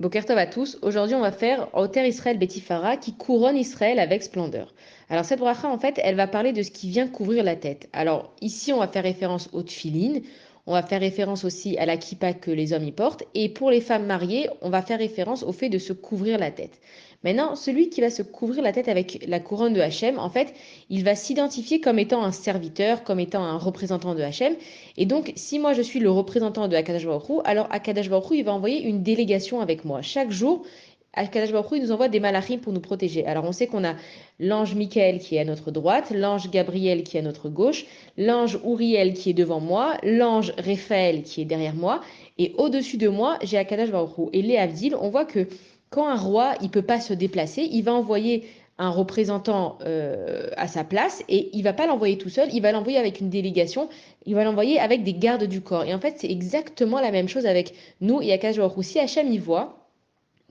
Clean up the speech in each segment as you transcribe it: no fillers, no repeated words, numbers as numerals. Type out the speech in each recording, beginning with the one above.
Boker Tov à tous. Aujourd'hui, on va faire Oter Israël Betifara qui couronne Israël avec splendeur. Alors, cette bracha, en fait, elle va parler de ce qui vient couvrir la tête. Alors, ici, on va faire référence au tfilin. On va faire référence aussi à la kippa que les hommes y portent. Et pour les femmes mariées, on va faire référence au fait de se couvrir la tête. Maintenant, celui qui va se couvrir la tête avec la couronne de Hachem, en fait, il va s'identifier comme étant un serviteur, comme étant un représentant de Hachem. Et donc, si moi je suis le représentant de Akadosh Baruch Hu, alors Akadosh Baruch Hu, il va envoyer une délégation avec moi. Chaque jour, Akadosh Baruch Hu, il nous envoie des malachim pour nous protéger. Alors, on sait qu'on a l'ange Michael qui est à notre droite, l'ange Gabriel qui est à notre gauche, l'ange Uriel qui est devant moi, l'ange Raphaël qui est derrière moi, et au-dessus de moi, j'ai Akadosh Baruch Hu. Et les Avdil, on voit que quand un roi, il peut pas se déplacer, il va envoyer un représentant à sa place et il va pas l'envoyer tout seul, il va l'envoyer avec une délégation, il va l'envoyer avec des gardes du corps. Et en fait, c'est exactement la même chose avec nous et Akash Baruch Hu. Si Hachem y voit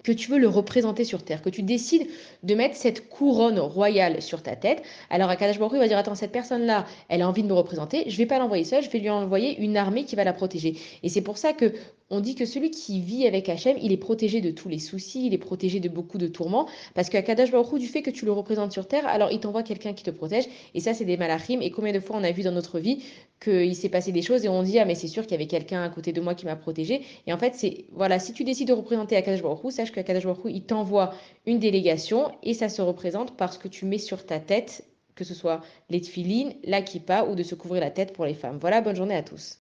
que tu veux le représenter sur terre, que tu décides de mettre cette couronne royale sur ta tête, alors Akadosh Baruch Hu va dire attends, cette personne-là, elle a envie de me représenter, je vais pas l'envoyer seule, je vais lui envoyer une armée qui va la protéger. Et c'est pour ça que on dit que celui qui vit avec Hachem, il est protégé de tous les soucis, il est protégé de beaucoup de tourments, parce qu'Akadosh Baruch Hu, du fait que tu le représentes sur terre, alors il t'envoie quelqu'un qui te protège, et ça c'est des malachim, et combien de fois on a vu dans notre vie qu'il s'est passé des choses et on dit ah mais c'est sûr qu'il y avait quelqu'un à côté de moi qui m'a protégé. Et en fait, c'est voilà, si tu décides de représenter Akadosh Baruch Hu, sache qu'Akadosh Baruch Hu, il t'envoie une délégation et ça se représente parce que tu mets sur ta tête, que ce soit les tefilines, la kippa ou de se couvrir la tête pour les femmes. Voilà, bonne journée à tous.